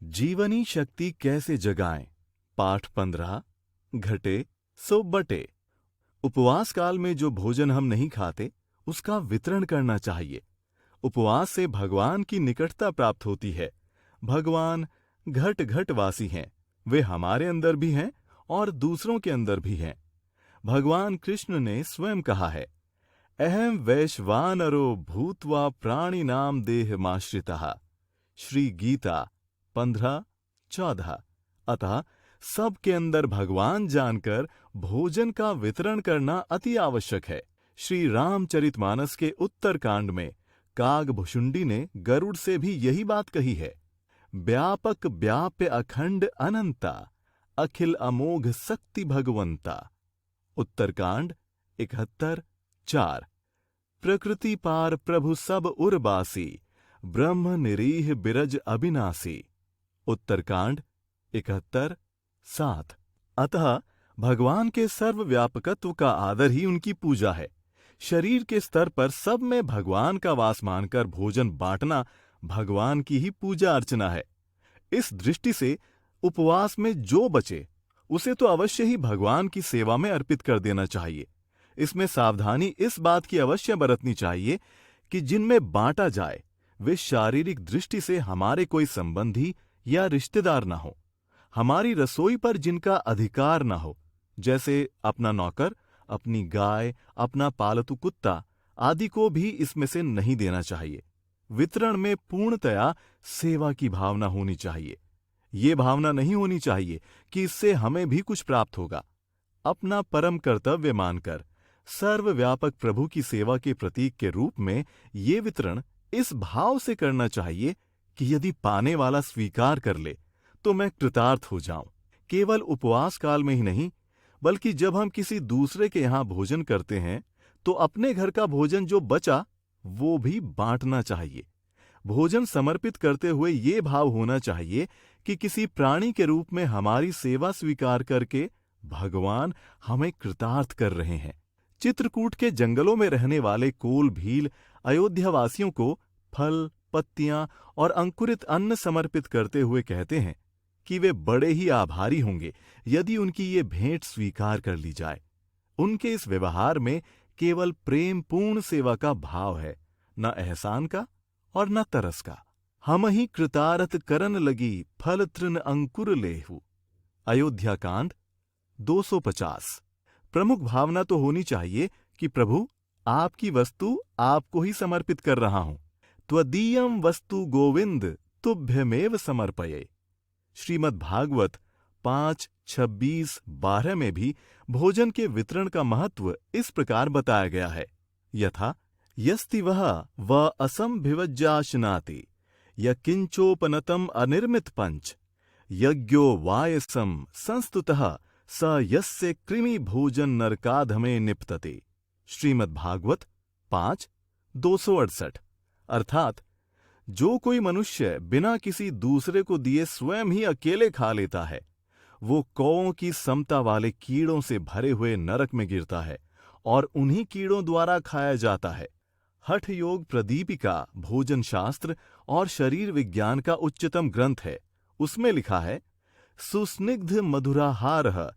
जीवनी शक्ति कैसे जगाएं? पाठ 15 घटे सो बटे। उपवास काल में जो भोजन हम नहीं खाते उसका वितरण करना चाहिए। उपवास से भगवान की निकटता प्राप्त होती है। भगवान घट घट वासी हैं। वे हमारे अंदर भी हैं और दूसरों के अंदर भी हैं। भगवान कृष्ण ने स्वयं कहा है, अहम वैश्वानरो भूत्वा प्राणिनाम देहमाश्रितः। श्री गीता 15:14। अतः सबके अंदर भगवान जानकर भोजन का वितरण करना अति आवश्यक है। श्री रामचरितमानस के उत्तरकांड में कागभुशुंडी ने गरुड़ से भी यही बात कही है। व्यापक व्याप्य अखंड अनंता, अखिल अमोघ शक्ति भगवंता। उत्तरकांड 71:4। प्रकृति पार प्रभु सब उर्बासी, ब्रह्म निरीह बिरज अविनाशी। उत्तरकांड 71:7। अतः भगवान के सर्वव्यापकत्व का आदर ही उनकी पूजा है। शरीर के स्तर पर सब में भगवान का वास मानकर भोजन बांटना भगवान की ही पूजा अर्चना है। इस दृष्टि से उपवास में जो बचे उसे तो अवश्य ही भगवान की सेवा में अर्पित कर देना चाहिए। इसमें सावधानी इस बात की अवश्य बरतनी चाहिए कि जिनमें बांटा जाए वे शारीरिक दृष्टि से हमारे कोई संबंधी या रिश्तेदार न हो। हमारी रसोई पर जिनका अधिकार न हो, जैसे अपना नौकर, अपनी गाय, अपना पालतू कुत्ता आदि को भी इसमें से नहीं देना चाहिए। वितरण में पूर्णतया सेवा की भावना होनी चाहिए। ये भावना नहीं होनी चाहिए कि इससे हमें भी कुछ प्राप्त होगा। अपना परम कर्तव्य मानकर सर्वव्यापक प्रभु की सेवा के प्रतीक के रूप में ये वितरण इस भाव से करना चाहिए कि यदि पाने वाला स्वीकार कर ले तो मैं कृतार्थ हो जाऊं। केवल उपवास काल में ही नहीं, बल्कि जब हम किसी दूसरे के यहां भोजन करते हैं तो अपने घर का भोजन जो बचा वो भी बांटना चाहिए। भोजन समर्पित करते हुए ये भाव होना चाहिए कि किसी प्राणी के रूप में हमारी सेवा स्वीकार करके भगवान हमें कृतार्थ कर रहे हैं। चित्रकूट के जंगलों में रहने वाले कोल भील अयोध्यावासियों को फल, पत्तियां और अंकुरित अन्न समर्पित करते हुए कहते हैं कि वे बड़े ही आभारी होंगे यदि उनकी ये भेंट स्वीकार कर ली जाए। उनके इस व्यवहार में केवल प्रेम पूर्ण सेवा का भाव है, न एहसान का और न तरस का। हम ही कृतार्थ करन लगी फल तृण अंकुर लेहु। अयोध्या कांड 250। प्रमुख भावना तो होनी चाहिए कि प्रभु, आपकी वस्तु आपको ही समर्पित कर रहा हूं। त्वदीयं वस्तु गोविंद तुभ्यमेव समर्पये। श्रीमद् भागवत 5:26-12 में भी भोजन के वितरण का महत्व इस प्रकार बताया गया है। यथा यस्ति वह व असंभिवज्याशनाति, यकिंचोपनतम अनिर्मित पंच, यज्ञो वायसम संस्तुतः स यस्य कृमि भोजन नरकाधमे निपतते। श्रीमद् भागवत 5:268। अर्थात जो कोई मनुष्य बिना किसी दूसरे को दिए स्वयं ही अकेले खा लेता है वो कौओं की समता वाले कीड़ों से भरे हुए नरक में गिरता है और उन्हीं कीड़ों द्वारा खाया जाता है। हठ योग प्रदीपिका भोजन शास्त्र और शरीर विज्ञान का उच्चतम ग्रंथ है। उसमें लिखा है, सुस्निग्ध मधुराहारः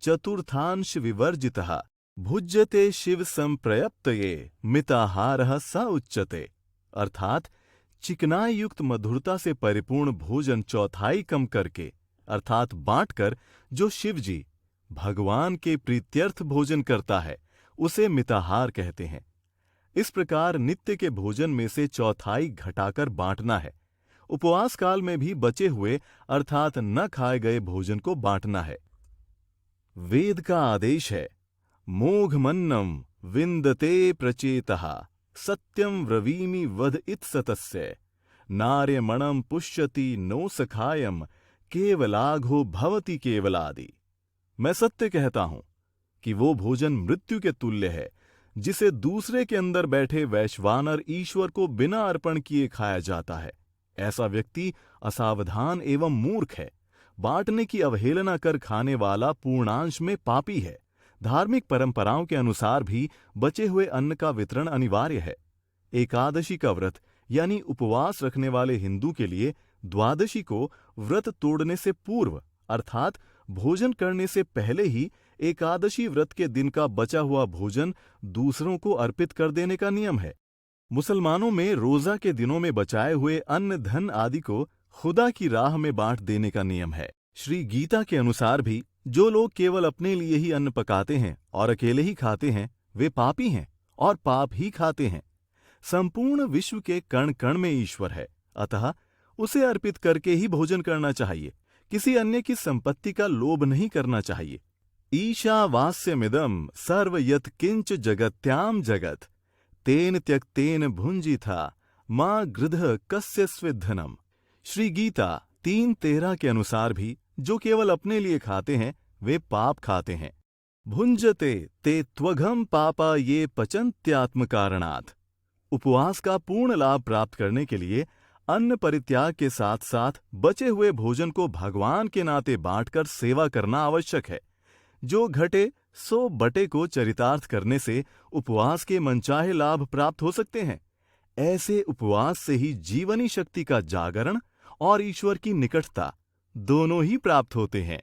चतुर्थांश विवर्जितः भुज्यते शिव संप्रयप्तये मिताहारः स उच्यते। अर्थात चिकनाई युक्त मधुरता से परिपूर्ण भोजन चौथाई कम करके अर्थात बांटकर जो शिवजी भगवान के प्रीत्यर्थ भोजन करता है उसे मिताहार कहते हैं। इस प्रकार नित्य के भोजन में से चौथाई घटाकर बांटना है। उपवास काल में भी बचे हुए अर्थात न खाए गए भोजन को बांटना है। वेद का आदेश है, मोघमन्नम विन्दते प्रचेतः सत्यम व्रवीमि वद इत्सतस्य, नार्यमणम पुष्यति नो सखायम केवलाघो भवति केवलादि। मैं सत्य कहता हूं कि वो भोजन मृत्यु के तुल्य है जिसे दूसरे के अंदर बैठे वैश्वानर ईश्वर को बिना अर्पण किए खाया जाता है। ऐसा व्यक्ति असावधान एवं मूर्ख है। बांटने की अवहेलना कर खाने वाला पूर्णांश में पापी है। धार्मिक परंपराओं के अनुसार भी बचे हुए अन्न का वितरण अनिवार्य है। एकादशी का व्रत यानी उपवास रखने वाले हिंदू के लिए द्वादशी को व्रत तोड़ने से पूर्व अर्थात भोजन करने से पहले ही एकादशी व्रत के दिन का बचा हुआ भोजन दूसरों को अर्पित कर देने का नियम है। मुसलमानों में रोजा के दिनों में बचाए हुए अन्न धन आदि को खुदा की राह में बांट देने का नियम है। श्री गीता के अनुसार भी जो लोग केवल अपने लिए ही अन्न पकाते हैं और अकेले ही खाते हैं वे पापी हैं और पाप ही खाते हैं। संपूर्ण विश्व के कण कण में ईश्वर है, अतः उसे अर्पित करके ही भोजन करना चाहिए। किसी अन्य की संपत्ति का लोभ नहीं करना चाहिए। ईशावास्यमिदं सर्व यत् किंच जगत्याम जगत तेन त्यक्तेन भुंजिथा मां गृधः कस्य स्विद्धनम। श्री गीता 3:13 के अनुसार भी जो केवल अपने लिए खाते हैं वे पाप खाते हैं। भुंजते ते त्वघम पापा ये पचन्त्यात्म कारणात्। उपवास का पूर्ण लाभ प्राप्त करने के लिए अन्न परित्याग के साथ साथ बचे हुए भोजन को भगवान के नाते बांटकर सेवा करना आवश्यक है। जो घटे सो बटे को चरितार्थ करने से उपवास के मनचाहे लाभ प्राप्त हो सकते हैं। ऐसे उपवास से ही जीवनी शक्ति का जागरण और ईश्वर की निकटता दोनों ही प्राप्त होते हैं।